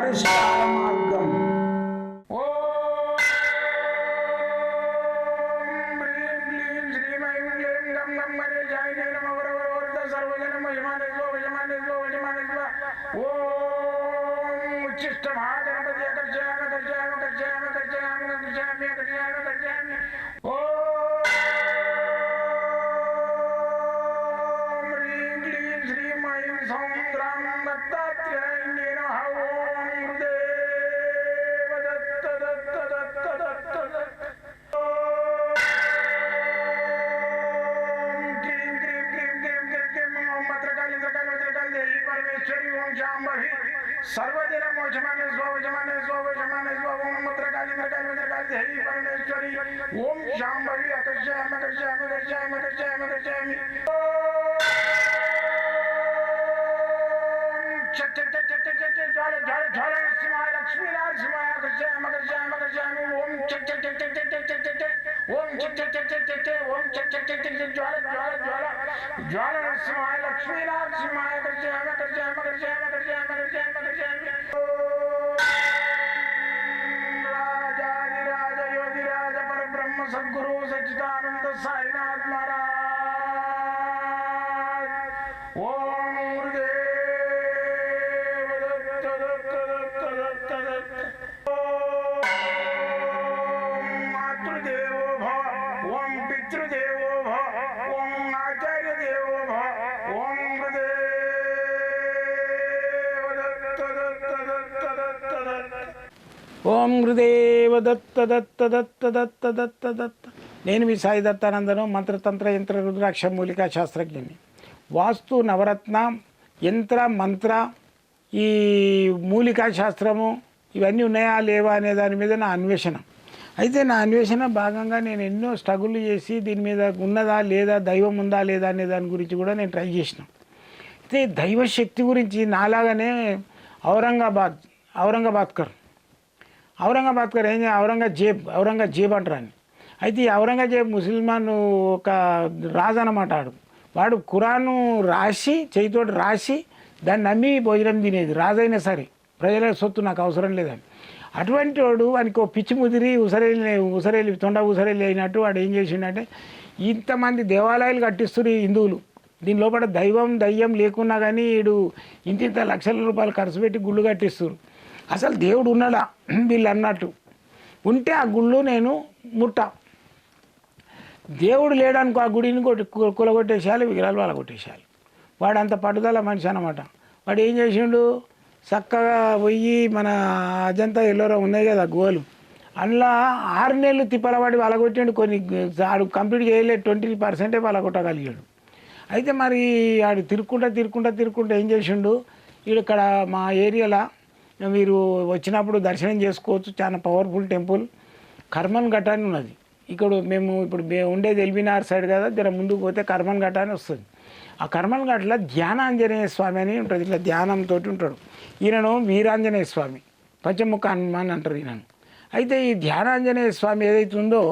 పరిష్కార మార్గం. सर्वदिन मोचमाने स्वजमाने स्वजमाने स्वम मत्रकाली मत्रकाली मत्रकाली देवी परमेश्वरी ओम शांभवी अकर्षयामि अकर्षयामि अकर्षयामि अकर्षयामि अकर्षयामि चट चट चट चट चट ज्वाल ज्वाल ज्वाल नरसिंहाय लक्ष्मी नरसिंहाय अकर्षयामि अकर्षयामि अकर्षयामि ओम चट चट चट चट चट चट चट ओम चट चट चट चट चट ओम चट चट चट चट ज्वाल ज्वाल ज्वाल ज्वाल नरसिंहाय लक्ष्मी नरसिंहाय अकर्षयामि अकर्षयामि अकर्षयामि अकर्षयामि अकर्षयामि अकर्षयामि राजाधिराज योगिराज परब्रह्म सद्गुरु सच्चिदानंद साईनाथ महाराज ओम गुरुदेव दत्त दत्त दत्त दत्त दत्त ओम मातृदेवो भव ओम पितृदेवो भव ओम आचार्य देवो भव ओम ఓం గురుదేవ దత్త దత్త దత్త దత్త దత్త దత్త. నేను మీ సాయి దత్తానందను, మంత్రతంత్ర యంత్ర రుద్రాక్ష మూలికా శాస్త్రజ్ఞని. వాస్తు, నవరత్న, యంత్ర, మంత్ర, ఈ మూలికా శాస్త్రము ఇవన్నీ ఉన్నాయా లేవా అనే దాని మీద నా అన్వేషణ. అయితే నా అన్వేషణ భాగంగా నేను ఎన్నో స్ట్రగుల్ చేసి దీని మీద ఉన్నదా లేదా, దైవం ఉందా లేదా అనే దాని గురించి కూడా నేను ట్రై చేసిన. అయితే దైవశక్తి గురించి నాలాగానే ఔరంగాబాద్కర్ ఏం ఔరంగజేబ్ అంటారని. అయితే ఈ ఔరంగజేబ్ ముస్లిమాన్ ఒక రాజు అన్నమాట. వాడు ఖురాను రాసి చేతితోటి రాసి దాన్ని నమ్మి భోజనం తినేది. రాజైనా సరే ప్రజల సొత్తు నాకు అవసరం లేదని. అటువంటి వాడు వానికి ఒక పిచ్చి ముదిరి ఉసరేలి తొండ ఉసరేలి అయినట్టు వాడు ఏం చేసిండంటే, ఇంతమంది దేవాలయాలు కట్టిస్తున్నారు ఈ హిందువులు, దీని లోపల దయ్యం లేకున్నా కానీ వీడు ఇంత లక్షల రూపాయలు ఖర్చు పెట్టి గుళ్ళు కట్టిస్తారు. అసలు దేవుడు ఉన్నాడా వీళ్ళు అన్నట్టు ఉంటే ఆ గుళ్ళు నేను దేవుడు లేడనుకో ఆ గుడిని కూలగొట్టేసేయాలి, విగ్రహాలు వాళ్ళ కొట్టేసేయాలి. వాడు అంత పట్టుదల మనిషి అన్నమాట. వాడు ఏం చేసిండు, చక్కగా పోయి మన అజంతా ఎల్లోరా ఉన్నాయి కదా గుహలు, అందులో 6 నెలలు తిప్పలవాడి వాళ్ళగొట్టిండు. కొన్ని ఆడు కంప్లీట్ చేయలేదు, 20% వాళ్ళగొట్టగలిగాడు. అయితే మరి ఆడు తిరుక్కుంటా ఏం చేసిండు, ఇక్కడ మా ఏరియాలో మీరు వచ్చినప్పుడు దర్శనం చేసుకోవచ్చు, చాలా పవర్ఫుల్ టెంపుల్ కర్మన్ ఘట్ట అని ఉన్నది. ఇక్కడ మేము ఇప్పుడు ఉండేది ఎల్బీనగర్ సైడ్ కదా, జర ముందుకు పోతే కర్మన్ ఘట్ట అని వస్తుంది. ఆ కర్మన్ ఘట్లో ధ్యానాంజనేయ స్వామి అని ఉంటుంది, ఇట్లా ధ్యానంతో ఉంటాడు. ఈయనను వీరాంజనేయ స్వామి, పంచముఖ హనుమాన్ అంటారు ఈయనను. అయితే ఈ ధ్యానాంజనేయ స్వామి ఏదైతే ఉందో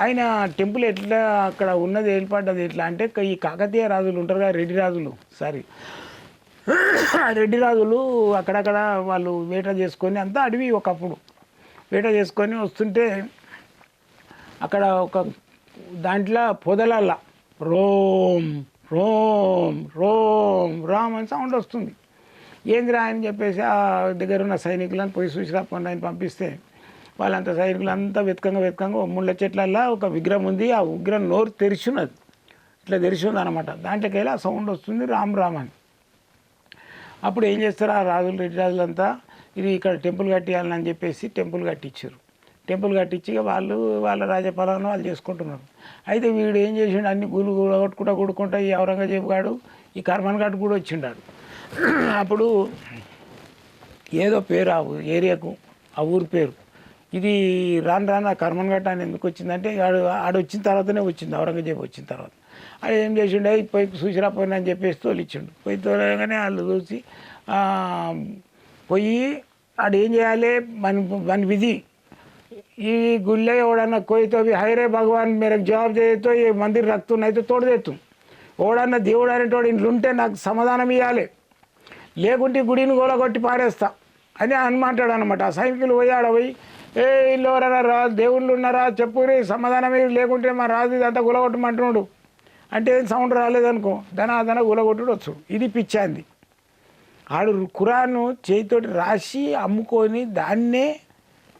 ఆయన టెంపుల్ ఎట్లా అక్కడ ఉన్నది ఏర్పడ్డది ఎట్లా అంటే, ఈ కాకతీయ రాజులు ఉంటారు కదా, రెడ్డి రాజులు అక్కడక్కడ వాళ్ళు వేట చేసుకొని, అంతా అడవి ఒకప్పుడు వేట చేసుకొని వస్తుంటే అక్కడ ఒక దాంట్లో పొదలల్లా రోమ్ రోమ్ రోమ్ రామ్ అని సౌండ్ వస్తుంది. ఏందిరా అని చెప్పేసి ఆ దగ్గర ఉన్న సైనికులను పోయి చూసిరాపండి ఆయన పంపిస్తే, వాళ్ళంతా సైనికులంతా వెతకంగా ముళ్ళ చెట్లల్లో ఒక విగ్రహం ఉంది. ఆ విగ్రహం నోరు తెరిచున్నది, ఇట్లా తెరిచింది అనమాట. దాంట్లోకి వెళ్ళి ఆ సౌండ్ వస్తుంది రామ్ రామ్ అని. అప్పుడు ఏం చేస్తారు ఆ రాజులు, రెడ్డి రాజులంతా, ఇది ఇక్కడ టెంపుల్ కట్టియాలని చెప్పేసి టెంపుల్ కట్టించారు. టెంపుల్ కట్టించి వాళ్ళ రాజపాలన వాళ్ళు చేసుకుంటున్నారు. అయితే వీడు ఏం చేసిండు, అన్ని గుళ్ళు కొట్టుకుంటా ఈ ఔరంగజేబు గాడు ఈ కర్మన్ ఘాట్ కూడా వచ్చిండాడు. అప్పుడు ఏదో పేరు ఆ ఏరియాకు, ఆ ఊరి పేరు, ఇది రాను ఆ కర్మన్ ఘాట్ అని ఎందుకు వచ్చిందంటే ఆడు వచ్చిన తర్వాతనే వచ్చింది, ఔరంగజేబు వచ్చిన తర్వాత. అది ఏం చేసిండే, పోయి చూసిరా పోయినా అని చెప్పేసి తోలిచ్చిండు. పోయి తోలగానే వాళ్ళు చూసి పోయి ఆడు ఏం చేయాలి, మన విధి, ఈ గుళ్ళే ఎవడన్నా कोई तो भी हाय रे भगवान मेरे जवाब दे तो ये मंदिर रख तू नहीं तो तोड़ दे तू, ఓడన్నా దేవుడు అనేటోడు ఇంట్లో ఉంటే నాకు సమాధానం ఇవ్వాలి, లేకుంటే గుడిని గోలగొట్టి పారేస్తా అని అనమాటాడు అనమాట. ఆ సైనికులు పోయి ఆడ పోయి ఏ ఇల్లు ఎవరైనా దేవుళ్ళు ఉన్నారా చెప్పురి సమాధానమే లేకుంటే మా రాజు ఇదంతా గులగొట్టమంటున్నాడు అంటే సౌండ్ రాలేదనుకో ధన గులగొట్టుడు వచ్చు. ఇది పిచ్చాంది. ఆడు ఖురాను చేతితోటి రాసి అమ్ముకొని దాన్నే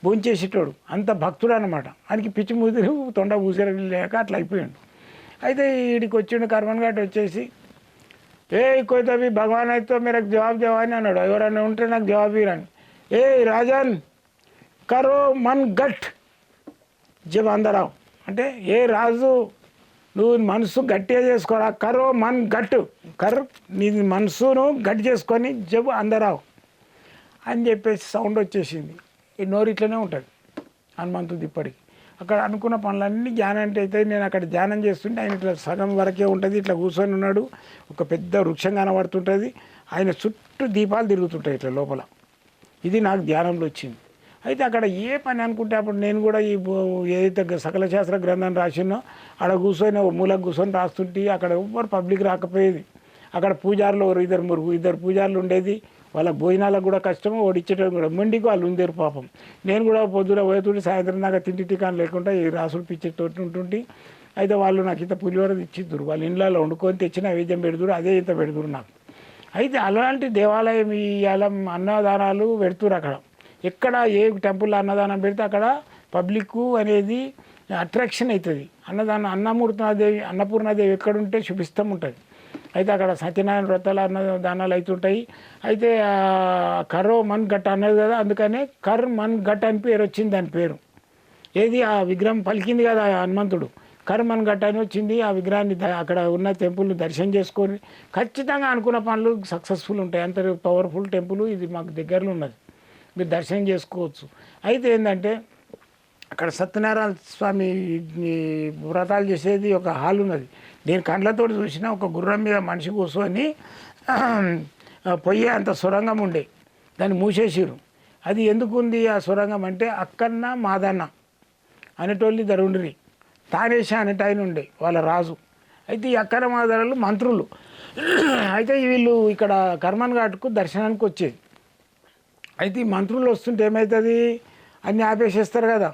భోంచేసేటోడు, అంత భక్తుడు అనమాట. ఆయనకి పిచ్చి ముదిరి తొండ ఊసిరి లేక అట్లా అయిపోయాడు. అయితే వీడికి వచ్చిండు కర్మన్ ఘాట్ వచ్చేసి ఏ కోయి భగవాన్ అయితే మీరు జవాబు దేవాని అన్నాడు. ఎవరైనా ఉంటే నాకు జవాబు ఇరని. ఏ రాజన్ కరో మన్ గట్ జబ్ అందరావు అంటే ఏ రాజు నువ్వు మనసు గట్టిగా చేసుకోరా, కరో మన్ గట్టు నీ మనసును గట్టి చేసుకొని జబ్ అందరావు అని చెప్పేసి సౌండ్ వచ్చేసింది. ఈ నోరు ఇట్లనే ఉంటుంది హనుమంతుడు ఇప్పటికి. అక్కడ అనుకున్న పనులన్నీ ధ్యానం అంటే అయితే నేను అక్కడ ధ్యానం చేస్తుంటే ఆయన ఇట్లా సగం వరకే ఉంటుంది, ఇట్లా కూర్చొని ఉన్నాడు. ఒక పెద్ద వృక్షం కనబడుతుంటుంది, ఆయన చుట్టూ దీపాలు తిరుగుతుంటాయి ఇట్లా లోపల. ఇది నాకు ధ్యానంలో వచ్చింది. అయితే అక్కడ ఏ పని అనుకుంటే అప్పుడు నేను కూడా ఈ ఏదైతే సకల శాస్త్ర గ్రంథాన్ని రాసినో ఆడ కూర్చొని మూలకు కూర్చొని రాస్తుంటే అక్కడ ఎవ్వరు పబ్లిక్ రాకపోయేది. అక్కడ పూజారులు ఇద్దరు పూజారులు ఉండేది. వాళ్ళ భోజనాలకు కూడా కష్టము, ఓడిచ్చేటం కూడా మొండికి వాళ్ళు ఉండేరు పాపం. నేను కూడా పొద్దున పోయేతుంటే సాయంత్రం దాకా తిండి టికాన్ లేకుండా ఈ రాసులు పిచ్చేటోటి ఉంటుంటే అయితే వాళ్ళు నాకు ఇంత పులిహోర ఇచ్చిద్దురు, వాళ్ళ ఇండ్లలో వండుకొని తెచ్చిన నైవేద్యం పెడుతురు, అదే ఇంత పెడుతురు నాకు. అయితే అలాంటి దేవాలయం ఇవాళ అన్నదానాలు పెడుతురు. అక్కడ ఎక్కడ ఏ టెంపుల్లో అన్నదానం పెడితే అక్కడ పబ్లిక్ అనేది అట్రాక్షన్ అవుతుంది. అన్నపూర్ణాదేవి ఎక్కడుంటే శుభిస్తం ఉంటుంది. అయితే అక్కడ సత్యనారాయణ వ్రతాలు అన్నదానాలు అవుతుంటాయి. అయితే కరో మన్ గట్ అన్నది కదా, అందుకనే కర్ మన్ గట్ అని పేరు వచ్చింది. దాని పేరు ఏది ఆ విగ్రహం పలికింది కదా హనుమంతుడు, కర్ మన్ గట్ అని వచ్చింది. ఆ విగ్రహాన్ని అక్కడ ఉన్న టెంపుల్ని దర్శనం చేసుకొని ఖచ్చితంగా అనుకున్న పనులు సక్సెస్ఫుల్ ఉంటాయి. అంత పవర్ఫుల్ టెంపుల్ ఇది మాకు దగ్గరలో ఉన్నది, మీరు దర్శనం చేసుకోవచ్చు. అయితే ఏంటంటే అక్కడ సత్యనారాయణ స్వామి వ్రతాలు చేసేది ఒక హాల్ ఉన్నది. నేను కండ్లతో చూసిన ఒక గుర్రం మీద మనిషి కూర్చొని పొయ్యే అంత సొరంగం ఉండే, దాన్ని మూసేసిరు. అది ఎందుకు ఉంది ఆ సొరంగం అంటే అక్కన్న మాదన్న అనేటోళ్ళు ఇద్దరు ఉండిరి, తానేష అనేట ఆయన ఉండే వాళ్ళ రాజు. అయితే ఈ అక్కన మాదనలు మంత్రులు. అయితే వీళ్ళు ఇక్కడ కర్మన్ ఘాట్కు దర్శనానికి వచ్చేది. అయితే ఈ మంత్రులు వస్తుంటే ఏమవుతుంది, అన్నీ ఆపేసేస్తారు కదా,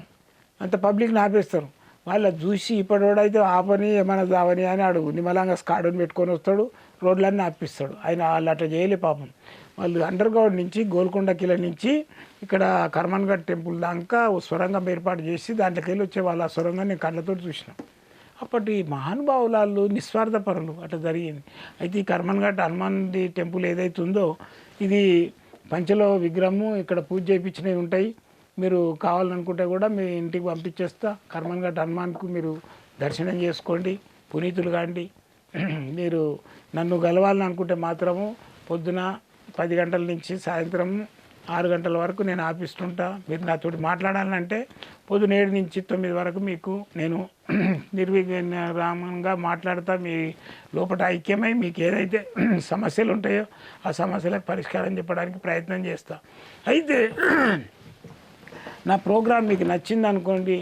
అంత పబ్లిక్ని ఆపేస్తారు. వాళ్ళ చూసి ఇప్పటివాడైతే ఆపని ఏమైనా దావని అని అడుగు నిమ్మలంగా స్కాడుని పెట్టుకొని వస్తాడు, రోడ్లన్నీ ఆపిస్తాడు. ఆయన వాళ్ళు అట్లా చేయలే పాపం. వాళ్ళు అండర్ గ్రౌండ్ నుంచి గోల్కొండ కిల నుంచి ఇక్కడ కర్మన్ ఘాట్ టెంపుల్ దాకా సొరంగం ఏర్పాటు చేసి దాంట్లోకి వెళ్ళి వచ్చే వాళ్ళు ఆ సొరంగం నేను కళ్ళతో చూసినాం. అప్పటి మహానుభావులు నిస్వార్థపరులు అట్లా జరిగింది. అయితే ఈ కర్మన్ ఘాట్ హనుమాన్ టెంపుల్ ఏదైతే ఉందో ఇది పంచలో విగ్రహము, ఇక్కడ పూజ చేయించినవి ఉంటాయి. మీరు కావాలనుకుంటే కూడా మీ ఇంటికి పంపించేస్తా. కర్మన్ ఘాట్ హనుమాన్కు మీరు దర్శనం చేసుకోండి, పునీతులు కాండి. మీరు నన్ను గెలవాలని అనుకుంటే మాత్రము పొద్దున 10 గంటల నుంచి సాయంత్రం 6 గంటల వరకు నేను ఆపిస్తుంటా. మీరు నాతోటి మాట్లాడాలంటే పొద్దున 7 నుంచి 9 వరకు మీకు నేను నిర్విరామంగా మాట్లాడతా. మీ లోపల ఐక్యమై మీకు ఏదైతే సమస్యలు ఉంటాయో ఆ సమస్యలకు పరిష్కారం చెప్పడానికి ప్రయత్నం చేస్తా. అయితే నా ప్రోగ్రాం మీకు నచ్చింది అనుకోండి,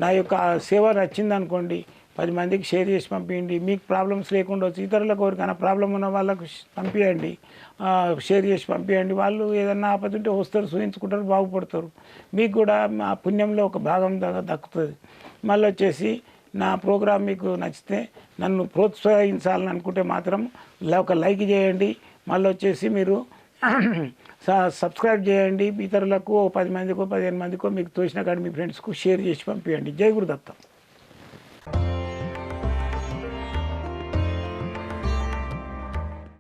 నా యొక్క సేవ నచ్చింది అనుకోండి, 10 మందికి షేర్ చేసి పంపించండి. మీకు ప్రాబ్లమ్స్ లేకుండా వచ్చి ఇతరులకు ఎవరికైనా ప్రాబ్లం ఉన్న వాళ్ళకు పంపించండి, షేర్ చేసి పంపించండి. వాళ్ళు ఏదన్నా ఆపతుంటే వస్తారు, చూపించుకుంటారు, బాగుపడతారు. మీకు కూడా ఆ పుణ్యంలో ఒక భాగం దక్కుతుంది. మళ్ళీ వచ్చేసి నా ప్రోగ్రాం మీకు నచ్చితే నన్ను ప్రోత్సహించాలని అనుకుంటే మాత్రం ఒక లైక్ చేయండి. మళ్ళీ వచ్చేసి మీరు సబ్స్క్రైబ్ చేయండి. ఇతరులకు 10 మందికో 15 మందికో మీకు తోచిన కాడ మీ ఫ్రెండ్స్కు షేర్ చేసి పంపించండి. జై గురుదత్త.